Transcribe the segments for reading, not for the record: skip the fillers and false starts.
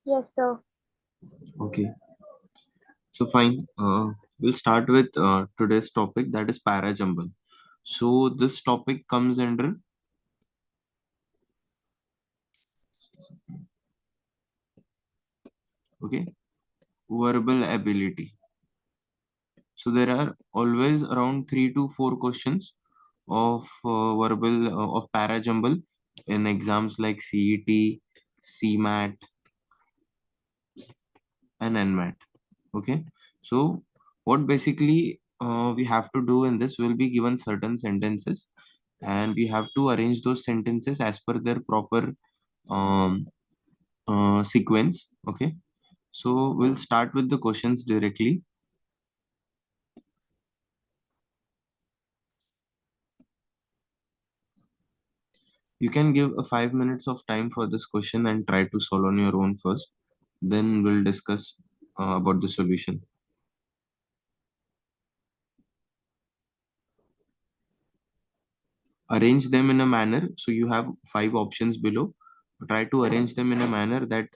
Yes, sir. Okay, so fine. We'll start with today's topic, that is Parajumble. So this topic comes under, okay, verbal ability. So there are always around 3 to 4 questions of verbal of Parajumble in exams like CET, CMAT, and NMAT. Okay, so what basically we have to do in this, will be given certain sentences and we have to arrange those sentences as per their proper um, sequence. Okay, so we'll start with the questions directly. You can give a 5 minutes of time for this question and try to solve on your own first, then we'll discuss about the solution. Arrange them in a manner, so you have 5 options below. Try to arrange them in a manner that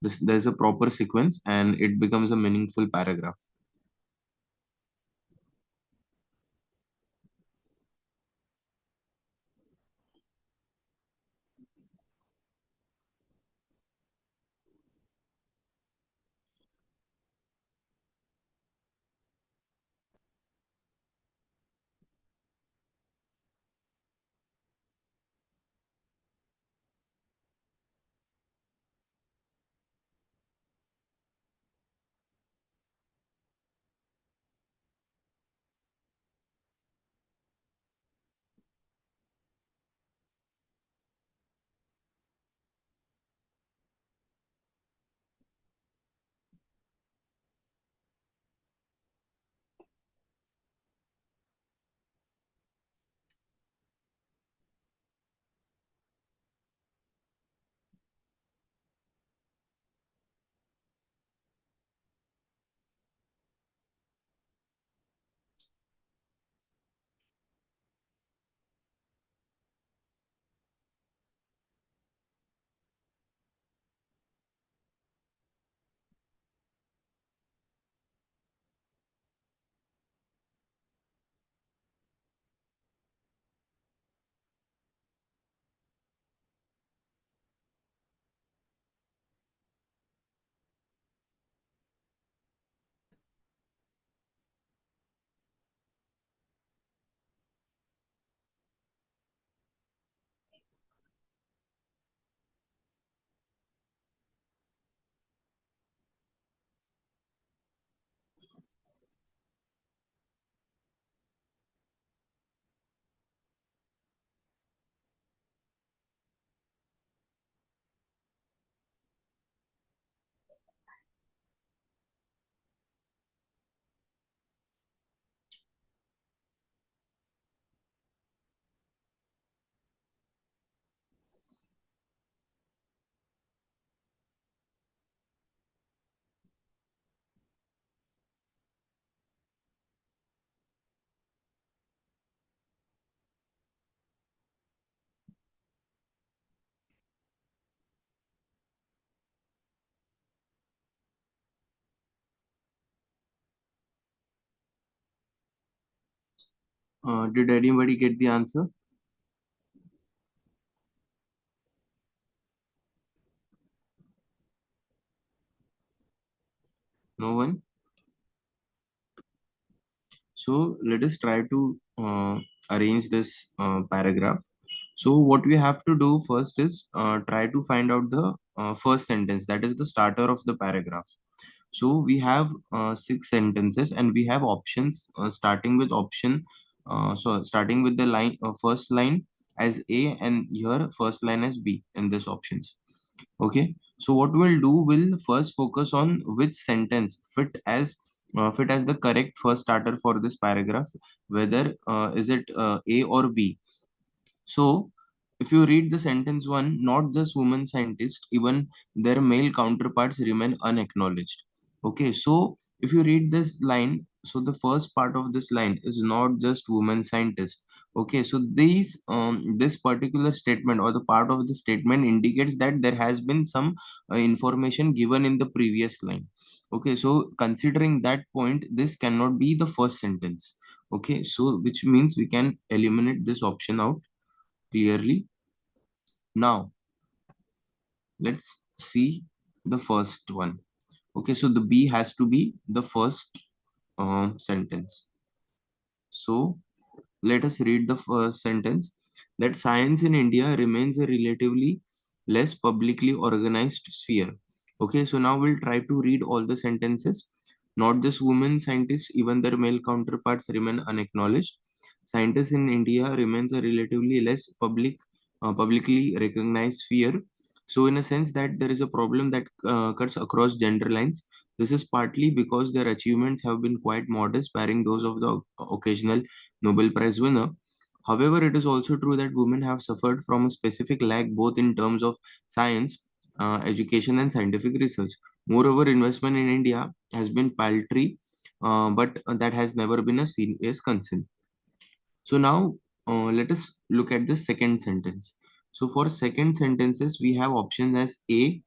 there's a proper sequence and it becomes a meaningful paragraph. Did anybody get the answer? No one? So let us try to arrange this paragraph. So what we have to do first is try to find out the first sentence, that is the starter of the paragraph. So we have 6 sentences and we have options starting with option. So starting with the line, first line as A and here first line as B in this options. Okay, so what we'll do, we'll first focus on which sentence fit as the correct first starter for this paragraph, whether is it A or B. So if you read the sentence one, not just women scientists, even their male counterparts remain unacknowledged. Okay, so if you read this line, so the first part of this line is not just women scientists, Okay, so this particular statement or the part of the statement indicates that there has been some information given in the previous line. Okay, so considering that point, this cannot be the first sentence. Okay, so which means we can eliminate this option out clearly. Now let's see the first one. Okay, so the B has to be the first sentence. So let us read the first sentence, that science in India remains a relatively less publicly organized sphere. Okay, so now we'll try to read all the sentences. Not just women scientists, even their male counterparts remain unacknowledged. Scientists in India remains a relatively less publicly recognized sphere. So, in a sense, that there is a problem that cuts across gender lines. This is partly because their achievements have been quite modest, barring those of the occasional Nobel Prize winner. However, it is also true that women have suffered from a specific lack both in terms of science, education, and scientific research. Moreover, investment in India has been paltry, but that has never been a serious concern. So now let us look at the second sentence. So for second sentences, we have options as A,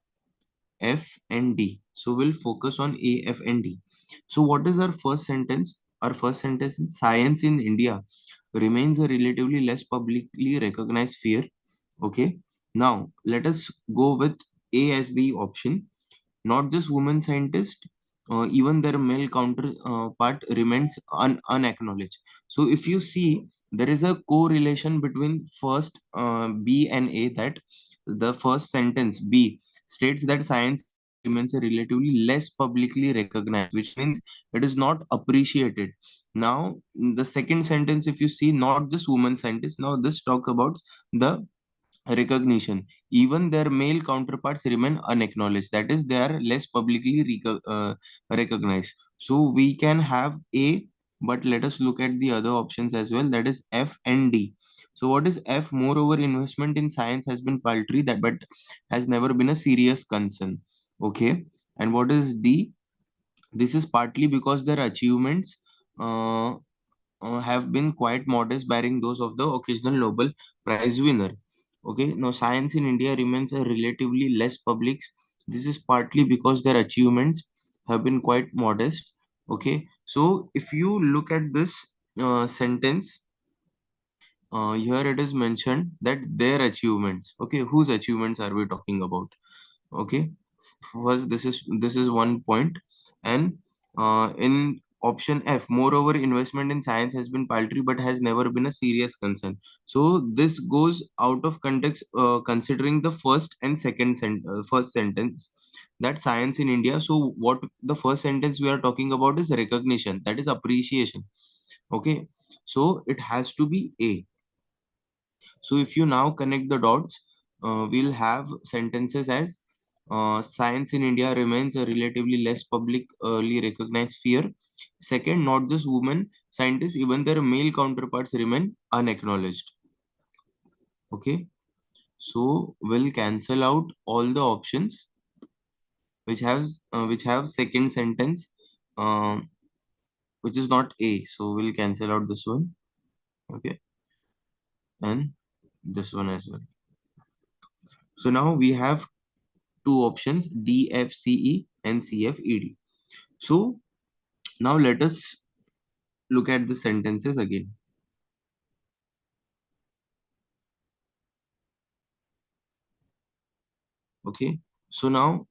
F, and D. So we'll focus on A, F, and D. So what is our first sentence? Our first sentence is science in India remains a relatively less publicly recognized sphere. Okay. Now let us go with A as the option. Not just women scientists, even their male counterpart remains unacknowledged. So if you see, there is a correlation between first B and A, that the first sentence B states that science in India remains a relatively less publicly recognized, which means it is not appreciated. Now, the second sentence, if you see, not just women scientists, now this talk about the recognition. Even their male counterparts remain unacknowledged. That is, they are less publicly recognized. So we can have A, but let us look at the other options as well. That is F and D. So what is F? Moreover, investment in science has been paltry, that but has never been a serious concern. Okay. And what is D? This is partly because their achievements uh, have been quite modest, barring those of the occasional Nobel Prize winner. Okay, now science in India remains a relatively less public. This is partly because their achievements have been quite modest. Okay, so if you look at this sentence, here it is mentioned that their achievements. Okay, whose achievements are we talking about? Okay, first this is one point. And in option F, moreover, investment in science has been paltry but has never been a serious concern. So this goes out of context, considering the first sentence, that science in India. So what the first sentence we are talking about is recognition, that is appreciation. Okay, so it has to be A. So if you now connect the dots, we'll have sentences as science in India remains a relatively less publicly recognized sphere. Second, not just women scientists, even their male counterparts remain unacknowledged. Okay, so we'll cancel out all the options which have second sentence, um, which is not A. So we'll cancel out this one. Okay, and this one as well. So now we have two options, D, F, C, E, and C, F, E, D. So now let us look at the sentences again. Okay. So now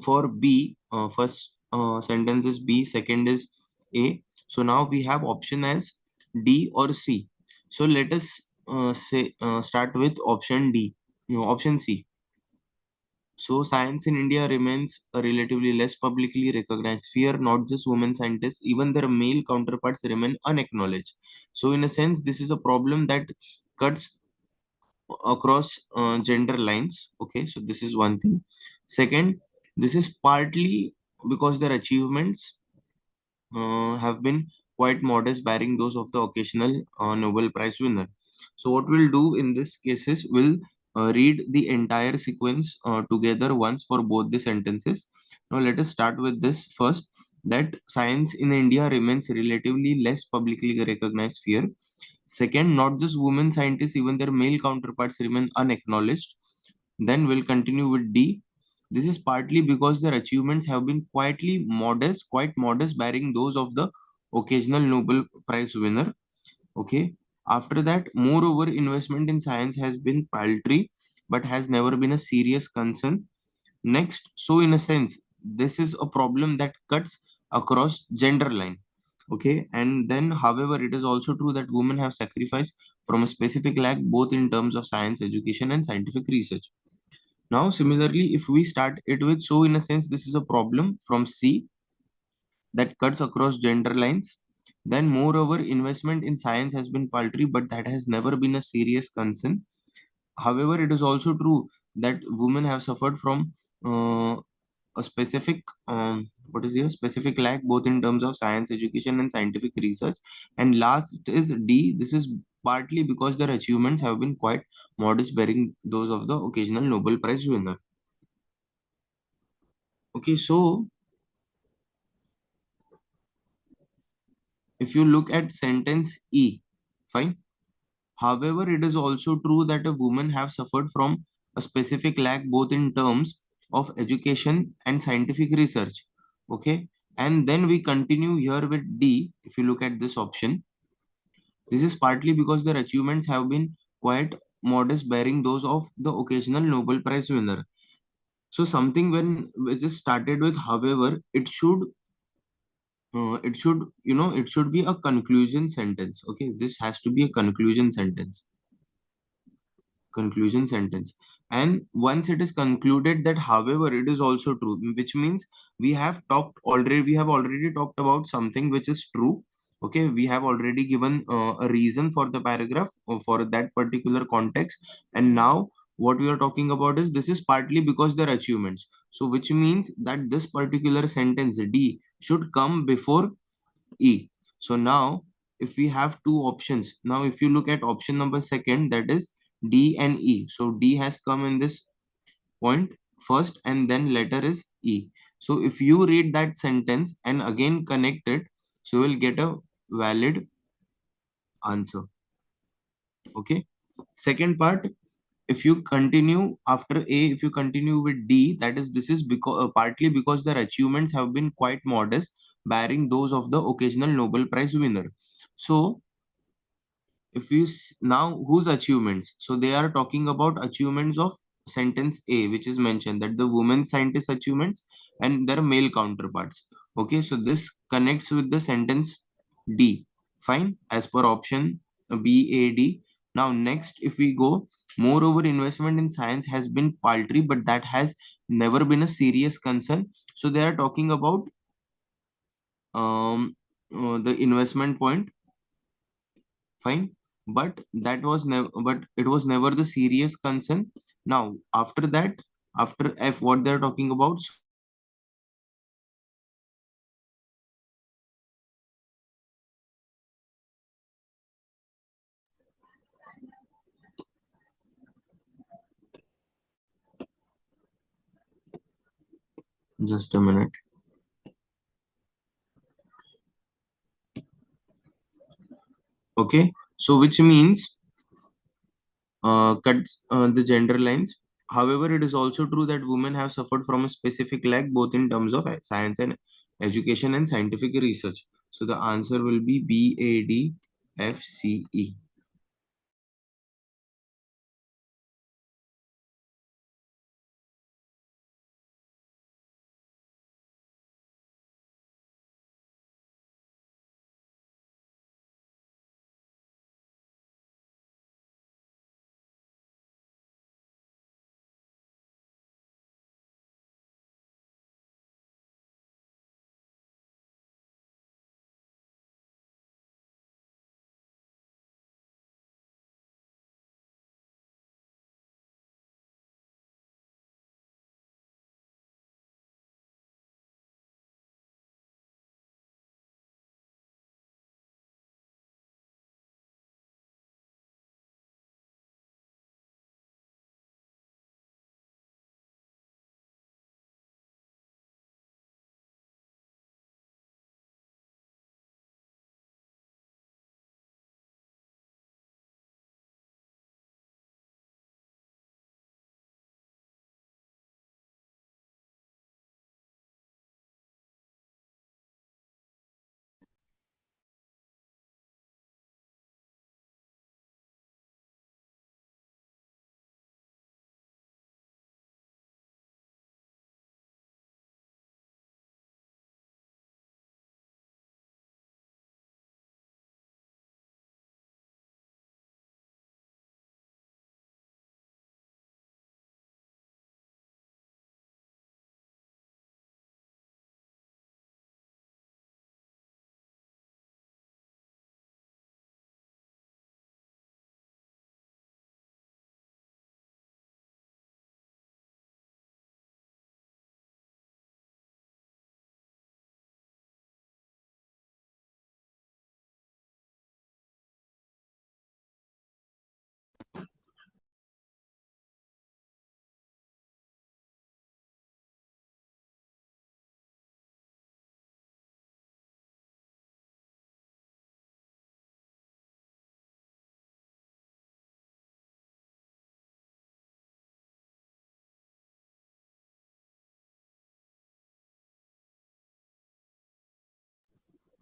for B, first sentence is B, second is A. So now we have option as D or C. So let us start with option D, no, option C. So science in India remains a relatively less publicly recognized sphere. Not just women scientists, even their male counterparts remain unacknowledged. So in a sense, this is a problem that cuts across gender lines. Okay, so this is one thing. Second, this is partly because their achievements have been quite modest, barring those of the occasional Nobel Prize winner. So what we'll do in this case is we'll read the entire sequence together once for both the sentences. Now let us start with this first, that science in India remains relatively less publicly recognized sphere. Second, not just women scientists, even their male counterparts remain unacknowledged. Then we'll continue with D. This is partly because their achievements have been quite modest, bearing those of the occasional Nobel Prize winner. Okay. After that, moreover, investment in science has been paltry, but has never been a serious concern. Next, so in a sense, this is a problem that cuts across gender line. Okay, and then, however, it is also true that women have sacrificed from a specific lag both in terms of science education and scientific research. Now, similarly, if we start it with so in a sense, this is a problem from C that cuts across gender lines. Then, moreover, investment in science has been paltry, but that has never been a serious concern. However, it is also true that women have suffered from a specific what is here specific lack both in terms of science education and scientific research. And last is D. This is partly because their achievements have been quite modest, bearing those of the occasional Nobel Prize winner. Okay, so if you look at sentence E, fine. However, it is also true that a woman have suffered from a specific lack both in terms of education and scientific research. Okay, and then we continue here with D. If you look at this option, this is partly because their achievements have been quite modest, bearing those of the occasional Nobel Prize winner. So something when which is started with however, it should be a conclusion sentence. Okay, this has to be a conclusion sentence. And once it is concluded that however it is also true, which means we have already talked about something which is true. Okay, we have already given a reason for the paragraph for that particular context. And now what we are talking about is this is partly because their achievements, so which means that this particular sentence D should come before E. So now, if we have two options, now if you look at option number second, that is D and E. So D has come in this point first, and then letter is E. So if you read that sentence and again connect it, so you will get a valid answer. Okay. Second part, if you continue after A, if you continue with D, that is this is because partly because their achievements have been quite modest, bearing those of the occasional Nobel Prize winner. So if you now whose achievements, so they are talking about achievements of sentence A, which is mentioned that the women scientist achievements and their male counterparts. Okay, so this connects with the sentence D. Fine, as per option BAD. Now next, if we go, moreover, investment in science has been paltry, but that has never been a serious concern. So they are talking about the investment point. Fine, but it was never the serious concern. Now after that, after F, what they're talking about, just a minute. Okay, so which means cuts the gender lines. However, it is also true that women have suffered from a specific lack both in terms of science and education and scientific research. So the answer will be BADFCE.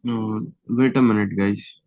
Wait a minute, guys.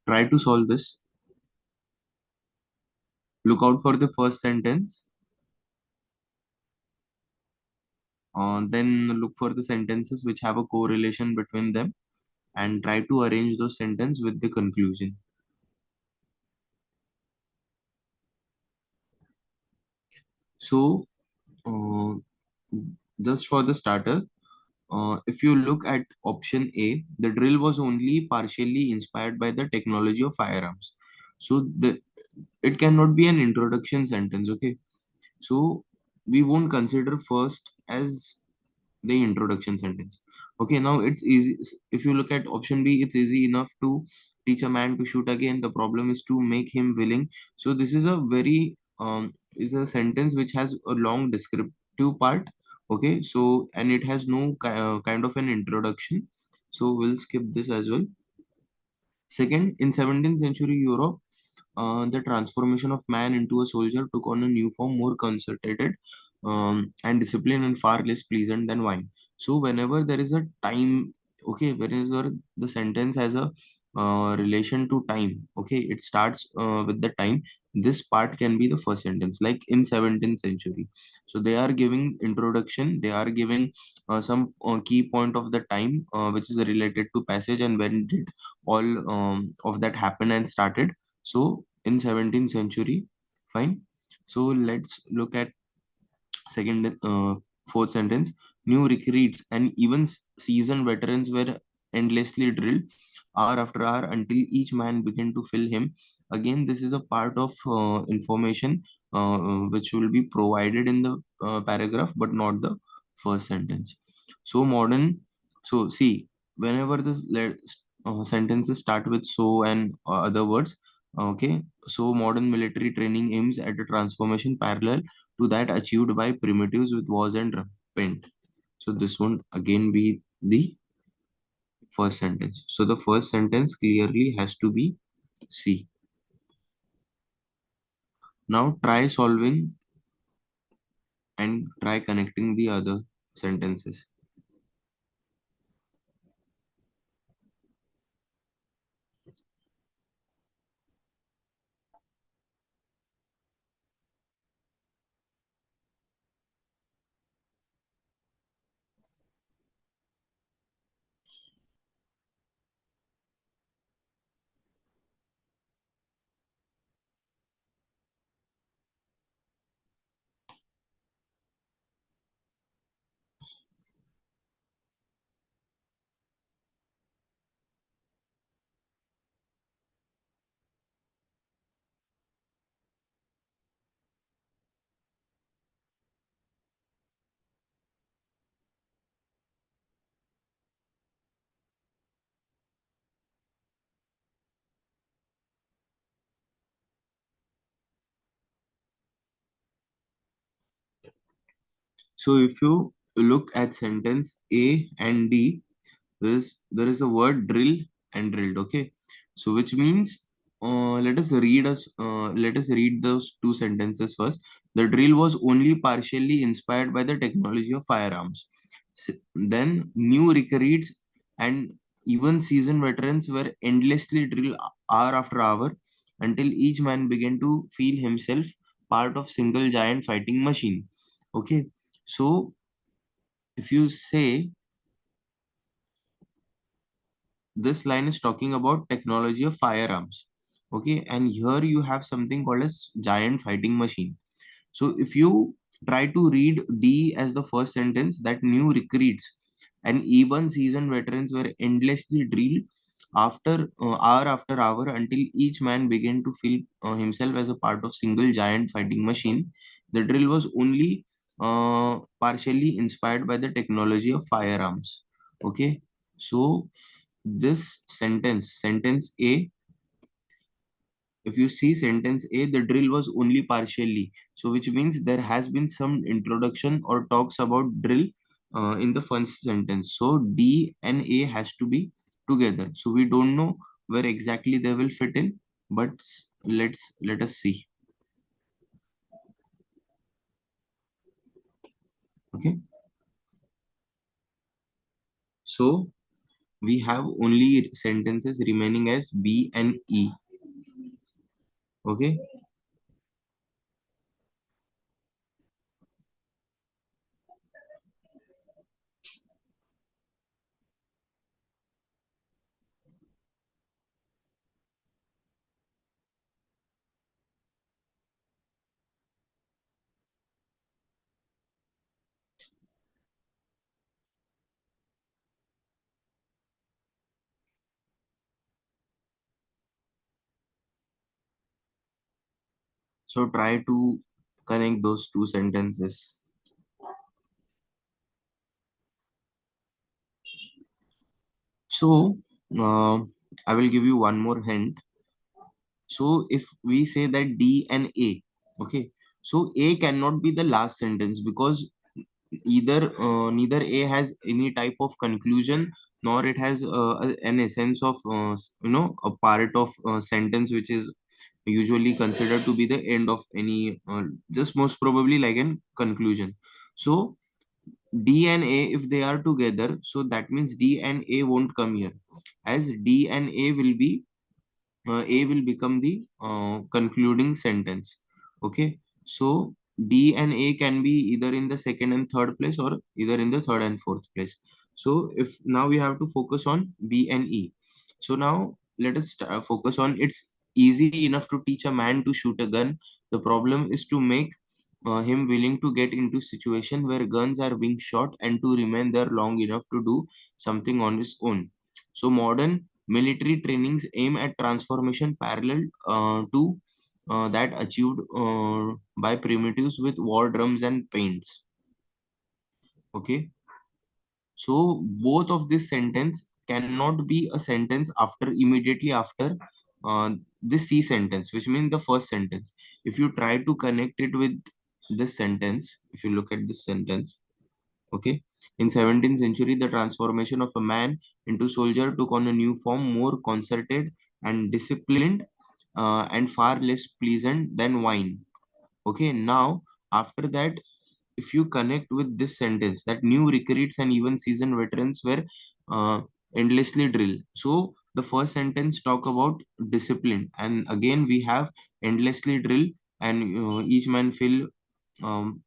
Try to solve this. Look out for the first sentence. Then look for the sentences which have a correlation between them and try to arrange those sentences with the conclusion. So, uh, just for the starter, if you look at option A, the drill was only partially inspired by the technology of firearms. So it cannot be an introduction sentence. Okay, so we won't consider first as the introduction sentence. Okay, now it's easy. If you look at option B, it's easy enough to teach a man to shoot again. The problem is to make him willing. So this is a very is a sentence which has a long descriptive part. Okay, so and it has no kind of an introduction. So we'll skip this as well. Second, in 17th century Europe, the transformation of man into a soldier took on a new form, more concentrated and disciplined, and far less pleasant than wine. So, whenever there is a time, okay, whenever the sentence has a relation to time, okay, it starts with the time. This part can be the first sentence, like in 17th century. So, they are giving introduction, they are giving some key point of the time which is related to passage and when did all of that happen and started. So in 17th century, fine. So let's look at second, fourth sentence. New recruits and even seasoned veterans were endlessly drilled hour after hour until each man began to fill him. Again, this is a part of information which will be provided in the paragraph, but not the first sentence. So modern, so see, whenever the sentences start with so and other words, okay, so modern military training aims at a transformation parallel to that achieved by primitives with was and paint. So this one again be the first sentence. So the first sentence clearly has to be C. Now try solving and try connecting the other sentences. So if you look at sentence A and D, there is a word drill and drilled. Okay, so which means let us read those two sentences first. The drill was only partially inspired by the technology of firearms. Then new recruits and even seasoned veterans were endlessly drilled hour after hour until each man began to feel himself part of single giant fighting machine. Okay, so if you say this line is talking about technology of firearms, okay, and here you have something called as giant fighting machine. So if you try to read D as the first sentence, that new recruits and even seasoned veterans were endlessly drilled hour after hour until each man began to feel himself as a part of single giant fighting machine. The drill was only partially inspired by the technology of firearms. Okay, so this sentence A, if you see sentence A, the drill was only partially. So, which means there has been some introduction or talks about drill in the first sentence. So, D and A has to be together. So, we don't know where exactly they will fit in, but let us see. Okay. So, we have only sentences remaining as B and E. Okay. So try to connect those two sentences. So uh, I will give you one more hint. So if we say that D and A, okay, so A cannot be the last sentence because either neither A has any type of conclusion nor it has an essence of a part of sentence which is usually considered to be the end of any just most probably like an conclusion. So D and A, if they are together, so that means D and A won't come here, as D and A will be A will become the concluding sentence. Okay, so D and A can be either in the second and third place or either in the third and fourth place. So if now we have to focus on B and E. So now let us focus on it's easy enough to teach a man to shoot a gun. The problem is to make him willing to get into situation where guns are being shot and to remain there long enough to do something on his own. So modern military trainings aim at transformation parallel to that achieved by primitives with war drums and paints. Okay, so both of this sentence cannot be a sentence after immediately after this C sentence, which means the first sentence. If you try to connect it with this sentence, if you look at this sentence, okay, in 17th century, the transformation of a man into soldier took on a new form, more concerted and disciplined, and far less pleasant than wine. Okay, now after that, if you connect with this sentence, that new recruits and even seasoned veterans were uh, endlessly drilled. So the first sentence talk about discipline, and again we have endlessly drill, and each man feel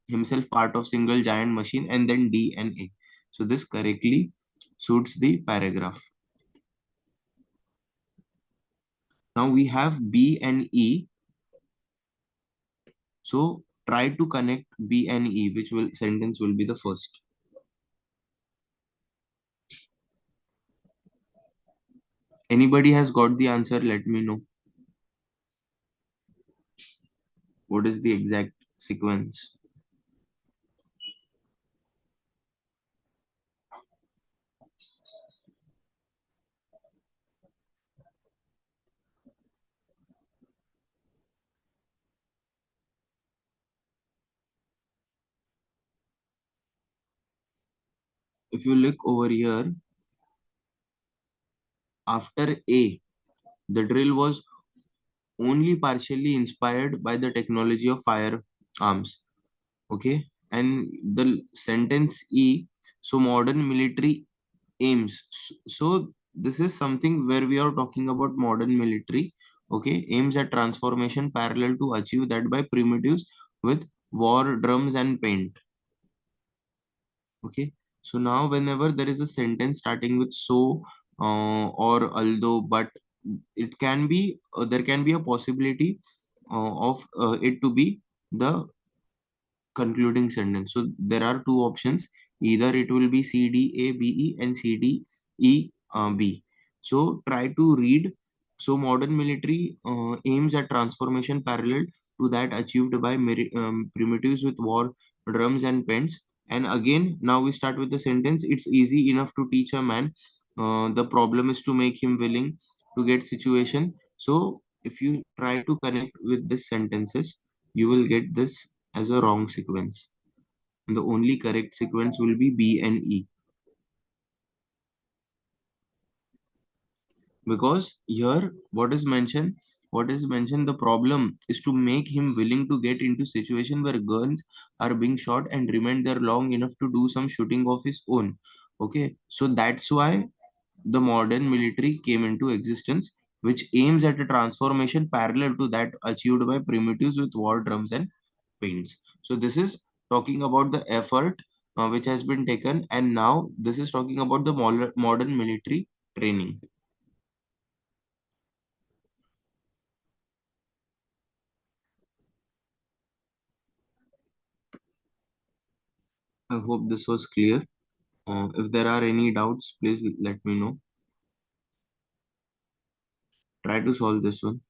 himself part of single giant machine, and then DNA. So this correctly suits the paragraph. Now we have B and E. So try to connect B and E, which will sentence will be the first. Anybody has got the answer? Let me know. What is the exact sequence? If you look over here, after A, the drill was only partially inspired by the technology of firearms. Okay, and the sentence E, so modern military aims. So this is something where we are talking about modern military. Okay, aims at transformation parallel to achieve that by primitives with war drums and paint. Okay, so now whenever there is a sentence starting with so or although, but it can be there can be a possibility of it to be the concluding sentence. So there are two options. Either it will be C D A B E and C D E B. So try to read. So modern military aims at transformation parallel to that achieved by primitives with war drums and pens. And again, now we start with the sentence. It's easy enough to teach a man. The problem is to make him willing to get situation. So if you try to connect with these sentences, you will get this as a wrong sequence. And the only correct sequence will be B and E. Because here what is mentioned, the problem is to make him willing to get into situation where guns are being shot and remain there long enough to do some shooting of his own. Okay, so that's why the modern military came into existence, which aims at a transformation parallel to that achieved by primitives with war drums and paints. So this is talking about the effort which has been taken, and now this is talking about the modern military training. I hope this was clear. If there are any doubts, please let me know. Try to solve this one.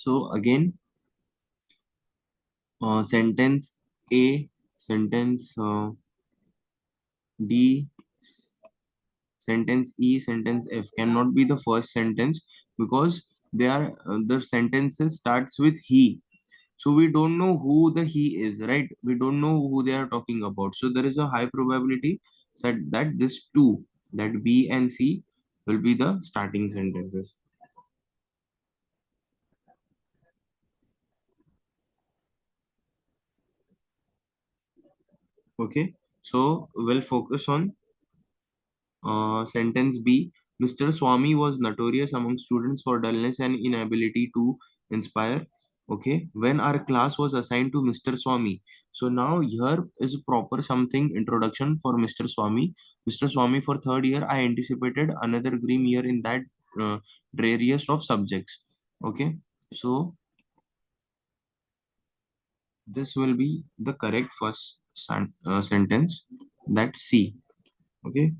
So again, sentence A, sentence D, sentence E, sentence F cannot be the first sentence because they are the sentences starts with he. So we don't know who the he is, right? We don't know who they are talking about. So there is a high probability that this two, that B and C, will be the starting sentences. Okay. So we'll focus on sentence B. Mr. Swami was notorious among students for dullness and inability to inspire. Okay, when our class was assigned to Mr. Swami. So now here is a proper something introduction for Mr. Swami. Mr. Swami, for third year, I anticipated another grim year in that uh, dreariest of subjects. Okay, so this will be the correct first sentence. That C. Okay,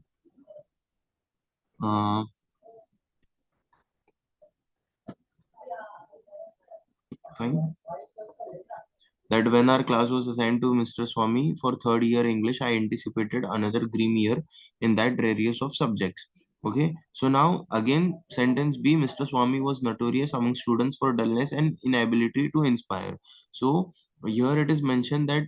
uh, fine. That when our class was assigned to Mr. Swami for third year English, I anticipated another grim year in that dreariest of subjects. Okay, so now again, sentence B, Mr. Swami was notorious among students for dullness and inability to inspire. So here it is mentioned that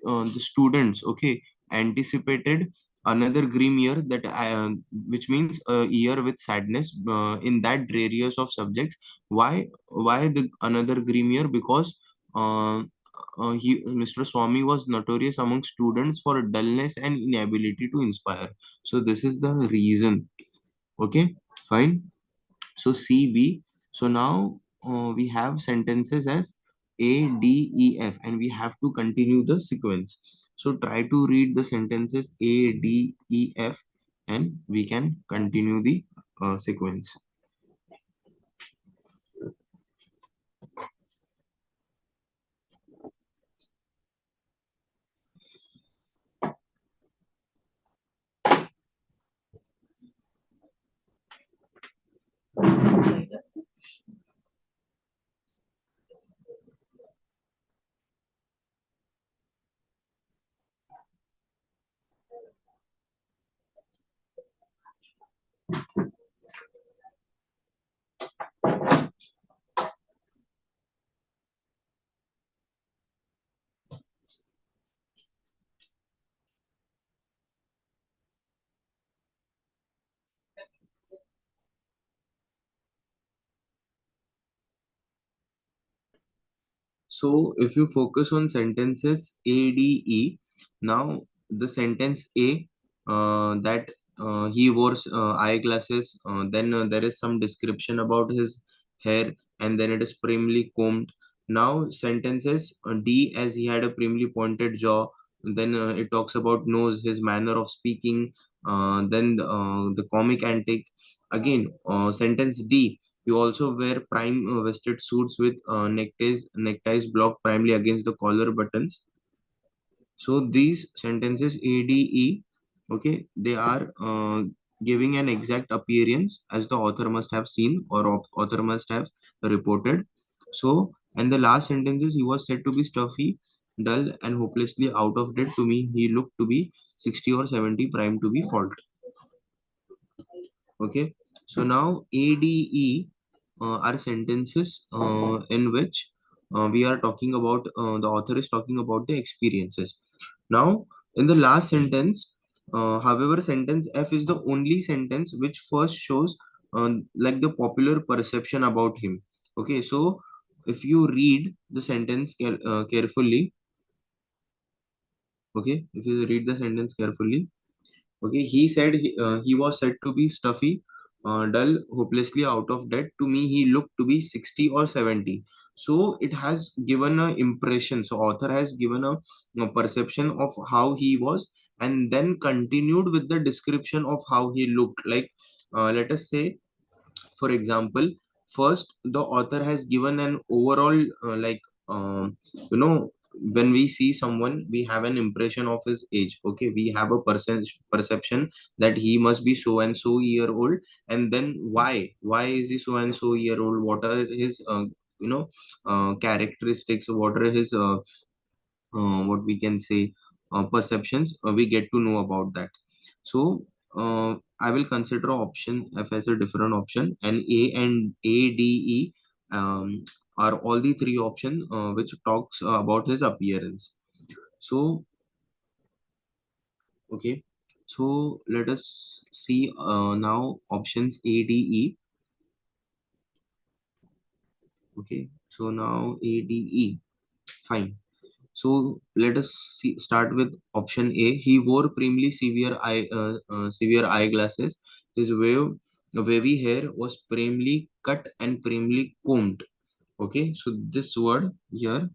the students, okay, anticipated another grim year, that which means a year with sadness in that dreariest of subjects. Why the another grim year? Because uh, Mr. Swami was notorious among students for dullness and inability to inspire. So this is the reason. Okay, fine. So CB. So now we have sentences as A, D, E, F, and we have to continue the sequence. So try to read the sentences A, D, E, F, and we can continue the sequence. So if you focus on sentences A, D, E, now the sentence A, that he wore eyeglasses, then there is some description about his hair, and then it is primly combed. Now sentences D, as he had a primly pointed jaw, then it talks about nose, his manner of speaking, then the comic antic. Again, sentence D, you also wear prime vested suits with neckties blocked primarily against the collar buttons. So these sentences ADE, okay, they are giving an exact appearance as the author must have seen or author must have reported. So, and the last sentences, he was said to be stuffy, dull, and hopelessly out of date. To me, he looked to be 60 or 70, prime to be fault. Okay, so now ADE are sentences in which we are talking about, the author is talking about the experiences. Now, in the last sentence, however, sentence F is the only sentence which first shows like the popular perception about him. Okay, so if you read the sentence carefully, okay, if you read the sentence carefully, okay, he said he was said to be stuffy, dull, hopelessly out of debt. To me, he looked to be 60 or 70. So it has given a impression. So author has given a perception of how he was, and then continued with the description of how he looked. Like, let us say, for example, first the author has given an overall you know, when we see someone, we have an impression of his age. Okay, we have a perception that he must be so and so year old, and then why is he so and so year old, what are his characteristics, what are his what we can say perceptions, we get to know about that. So I will consider option F as a different option, and A and A, D, E are all the three options which talks about his appearance. So okay, so let us see now options A, D, E. Okay, so now A, D, E. Fine. So let us start with option A. He wore severe eyeglasses. His wavy hair was primly cut and primly combed. Okay, so this word here,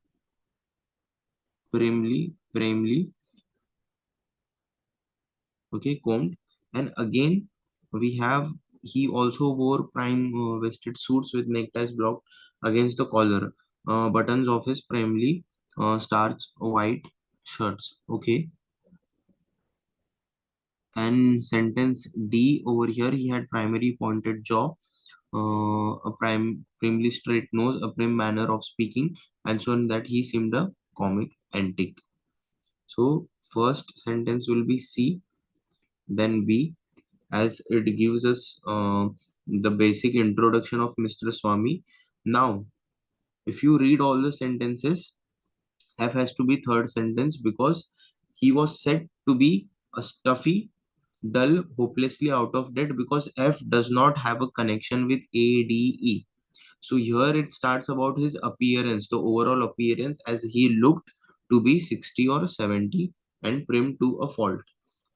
primly, okay, combed. And again, we have he also wore prime vested suits with neckties blocked against the collar, buttons of his primly starched white shirts. Okay, and sentence D over here, he had primary pointed jaw, a primly straight nose, a prim manner of speaking, and so on that he seemed a comic antique. So first sentence will be C, then B, as it gives us the basic introduction of Mr. Swami. Now, if you read all the sentences, F has to be third sentence because he was said to be a stuffy, dull, hopelessly out of date, because F does not have a connection with A, D, E. So here it starts about his appearance, the overall appearance, as he looked to be 60 or 70 and prim to a fault.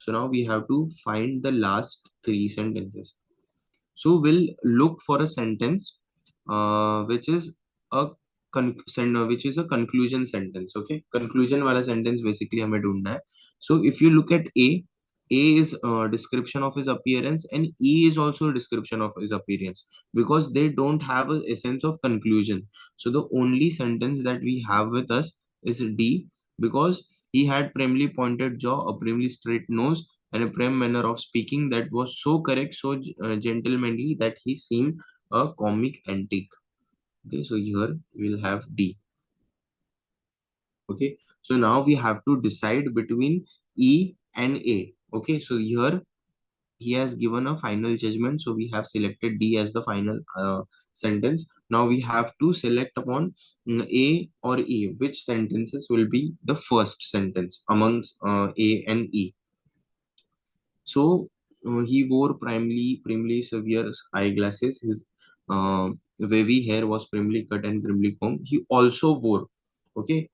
So now we have to find the last three sentences. So we'll look for a sentence which is a which is a conclusion sentence. Okay, conclusion wala sentence basically हमें ढूंढना है. So if you look at A is a description of his appearance, and E is also a description of his appearance, because they don't have a essence of conclusion. So the only sentence that we have with us is D, because he had primly pointed jaw, a primly straight nose, and a prim manner of speaking that was so correct, so gentlemanly that he seemed a comic antique. Okay, so here we'll have D. Okay, so now we have to decide between E and A. Okay, so here he has given a final judgment, so we have selected D as the final sentence. Now we have to select upon A or E, which sentences will be the first sentence amongst A and E. So he wore primly severe eyeglasses. His wavy hair was primly cut and primly combed. He also wore. Okay,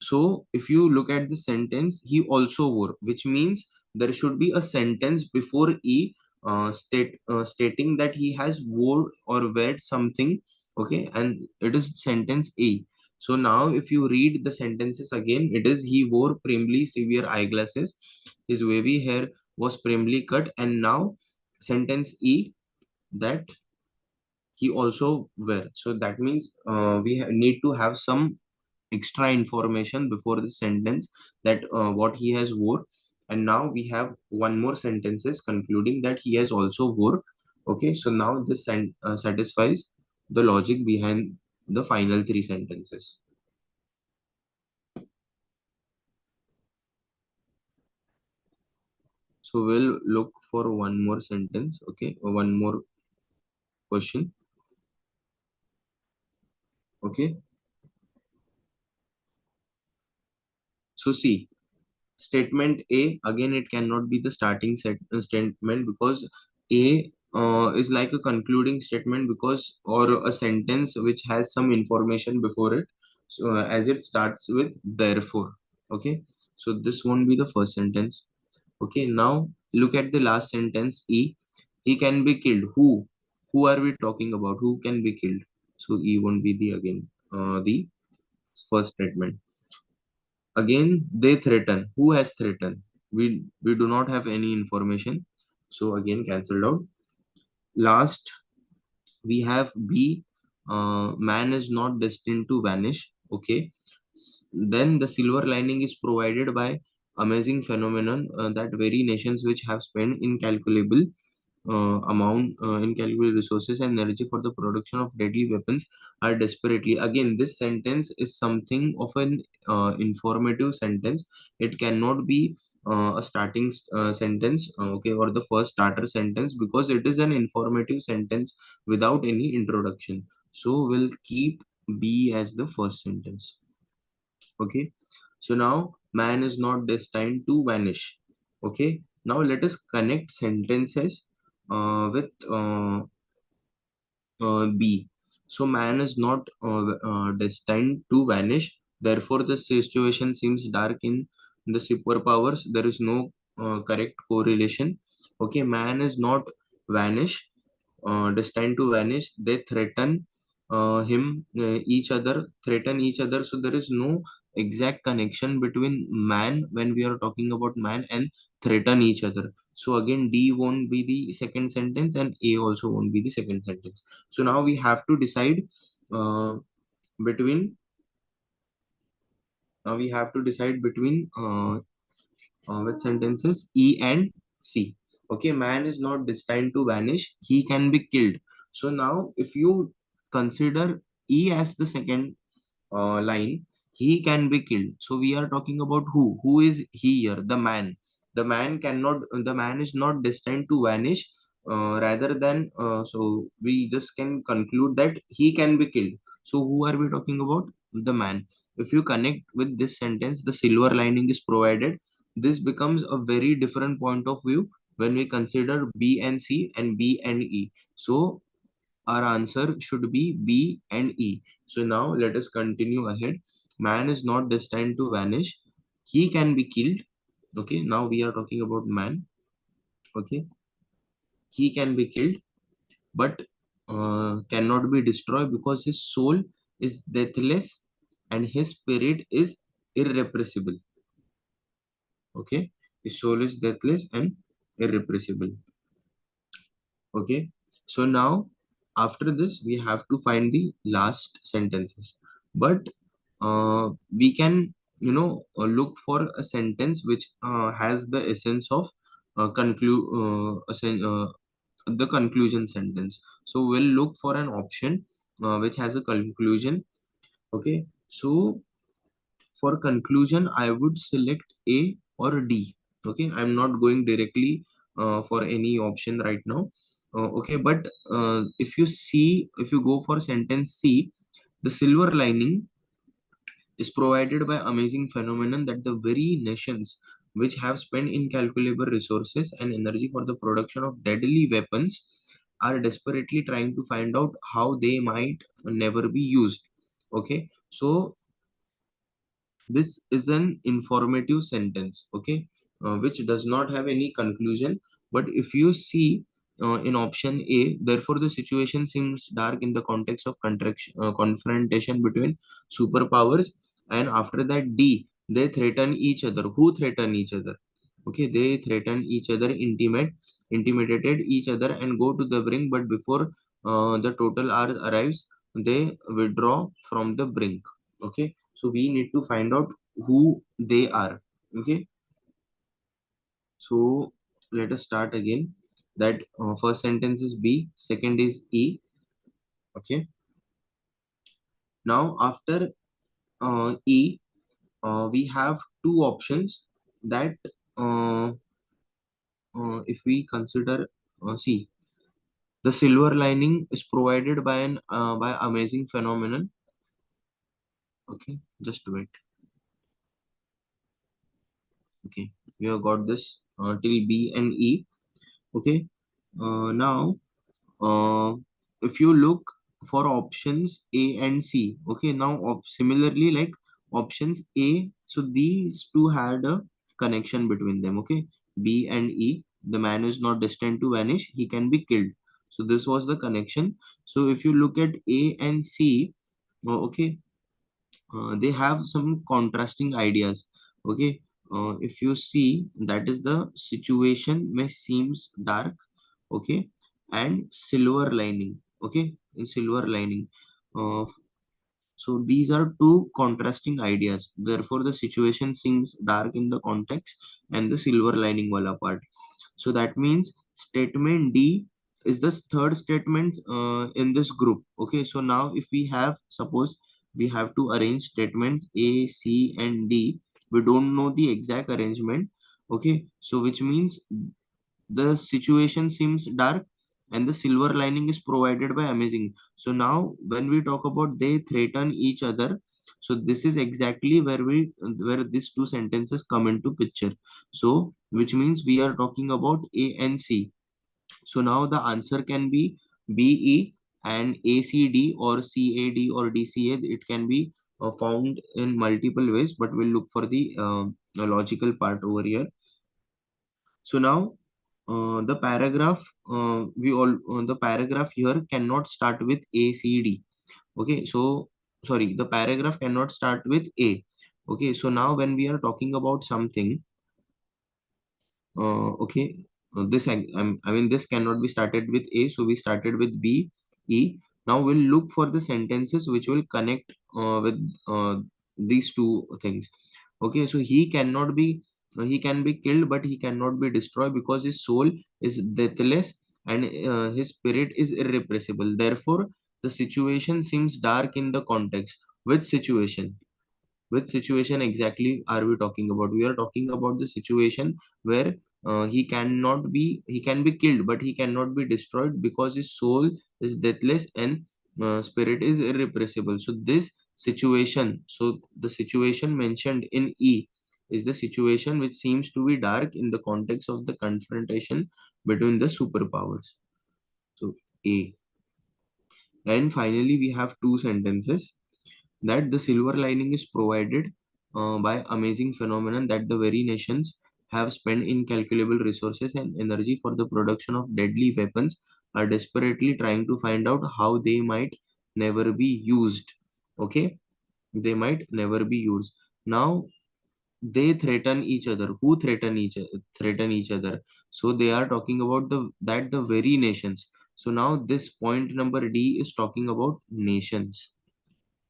so if you look at the sentence, he also wore, which means there should be a sentence before E stating that he has wore or wear something. Okay, and it is sentence A. So now if you read the sentences again, it is he wore primly severe eyeglasses. His wavy hair was primly cut, and now sentence E, that he also wear. So that means need to have some extra information before the sentence, that what he has wore. And now we have one more sentences concluding that he has also wore. Okay, so now this satisfies the logic behind the final three sentences. So we'll look for one more sentence. Okay, or one more question. Okay, so see, statement A, again it cannot be the starting statement, because A is like a concluding statement, because or a sentence which has some information before it, so as it starts with therefore. Okay, so this won't be the first sentence. Okay, now look at the last sentence E. He can be killed. Who are we talking about? Who can be killed? So E won't be the again the first statement. Again, they threaten. Who has threatened? We do not have any information. So again, cancelled out. Last, we have B. Man is not destined to vanish. Okay. Then the silver lining is provided by amazing phenomenon that very nations which have spent incalculable incalculable resources and energy for the production of deadly weapons are desperately. Again, this sentence is something of an informative sentence. It cannot be a starting sentence, okay, or the first starter sentence, because it is an informative sentence without any introduction. So we'll keep B as the first sentence. Okay, so now man is not destined to vanish. Okay, now let us connect sentences with B. So man is not destined to vanish. Therefore, the situation seems dark in the superpowers. There is no correct correlation. Okay, man is not vanish, destined to vanish. They threaten each other, threaten each other. So there is no exact connection between man, when we are talking about man, and threaten each other. So again, D won't be the second sentence, and A also won't be the second sentence. So now we have to decide uh, between. Now we have to decide between with sentences E and C. Okay, man is not destined to vanish. He can be killed. So now, if you consider E as the second line, he can be killed. So we are talking about who? Who is he here? The man. The man cannot. The man is not destined to vanish. Rather than so we just can conclude that he can be killed. So who are we talking about? The man. If you connect with this sentence, the silver lining is provided. This becomes a very different point of view when we consider B and C and B and E. So our answer should be B and E. So now let us continue ahead. Man is not destined to vanish. He can be killed. Okay, now we are talking about man. Okay, he can be killed, but cannot be destroyed because his soul is deathless and his spirit is irrepressible. Okay, his soul is deathless and irrepressible. Okay, so now after this we have to find the last sentences, but we can look for a sentence which has the essence of the conclusion sentence. So we'll look for an option which has a conclusion. Okay, so for conclusion, I would select A or D. Okay, I'm not going directly for any option right now. Okay, but if you go for sentence C, the silver lining is provided by amazing phenomenon that the very nations which have spent incalculable resources and energy for the production of deadly weapons are desperately trying to find out how they might never be used. Okay, so this is an informative sentence, okay, which does not have any conclusion. But if you see in option A, therefore the situation seems dark in the context of confrontation between superpowers. And after that, D, they threaten each other. Who threaten each other? Okay, they threaten each other, intimidated each other, and go to the brink. But before the total hour arrives, they withdraw from the brink. Okay, so we need to find out who they are. Okay, so let us start again. That first sentence is B, second is E. Okay, now after E, we have two options that uh, if we consider C, the silver lining is provided by an by amazing phenomenon. Okay, just wait. Okay, we have got this till B and E. Okay, now uh, if you look for options A and C, okay, now similarly like options A, so these two had a connection between them. Okay, B and E, the man is not destined to vanish, he can be killed. So this was the connection. So if you look at A and C, okay, they have some contrasting ideas. Okay, if you see, that is the situation may seems dark. Okay, and silver lining. Okay, in silver lining, uh, so these are two contrasting ideas, therefore the situation seems dark in the context and the silver lining wala part. So that means statement D is the third statement in this group. Okay, so now if we have, suppose we have to arrange statements A, C, and D. We don't know the exact arrangement. Okay, so which means the situation seems dark and the silver lining is provided by amazing. So now when we talk about they threaten each other, so this is exactly where these two sentences come into picture. So which means we are talking about A and C. So now the answer can be BE and ACD or CAD or DCA. It can be found in multiple ways, but we'll look for the logical part over here. So now the paragraph we all the paragraph here cannot start with ACD. Okay, so sorry, the paragraph cannot start with A. Okay, so now when we are talking about something, okay, I mean this cannot be started with A, so we started with B, E. Now we'll look for the sentences which will connect with these two things. Okay, so he can be killed, but he cannot be destroyed because his soul is deathless and his spirit is irrepressible. Therefore, the situation seems dark in the context. Which situation? Which situation exactly are we talking about? We are talking about the situation where he can be killed, but he cannot be destroyed because his soul is deathless and spirit is irrepressible. So this situation, so the situation mentioned in E is the situation which seems to be dark in the context of the confrontation between the superpowers. So A. And finally, we have two sentences that the silver lining is provided by amazing phenomenon that the very nations have spent incalculable resources and energy for the production of deadly weapons are desperately trying to find out how they might never be used. Okay, they might never be used. Now they threaten each other. Who threaten each other? So they are talking about the very nations. So now this point number D is talking about nations.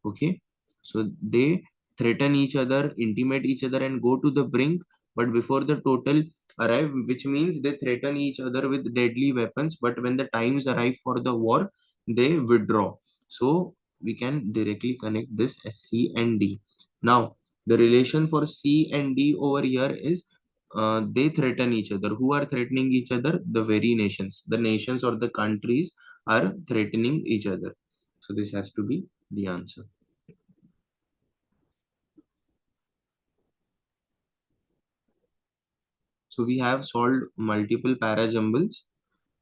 Okay, so they threaten each other, intimate each other, and go to the brink. But before the total arrive, which means they threaten each other with deadly weapons. But when the times arrive for the war, they withdraw. So we can directly connect this as C and D. Now the relation for C and D over here is they threaten each other. Who are threatening each other? The very nations. The nations or the countries are threatening each other. So this has to be the answer. So we have solved multiple parajumbles.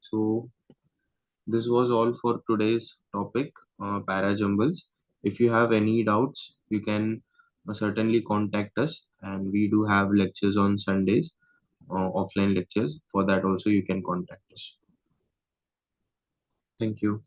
So this was all for today's topic, parajumbles. If you have any doubts, you can certainly contact us, and we do have lectures on Sundays, offline lectures. For that also, you can contact us. Thank you.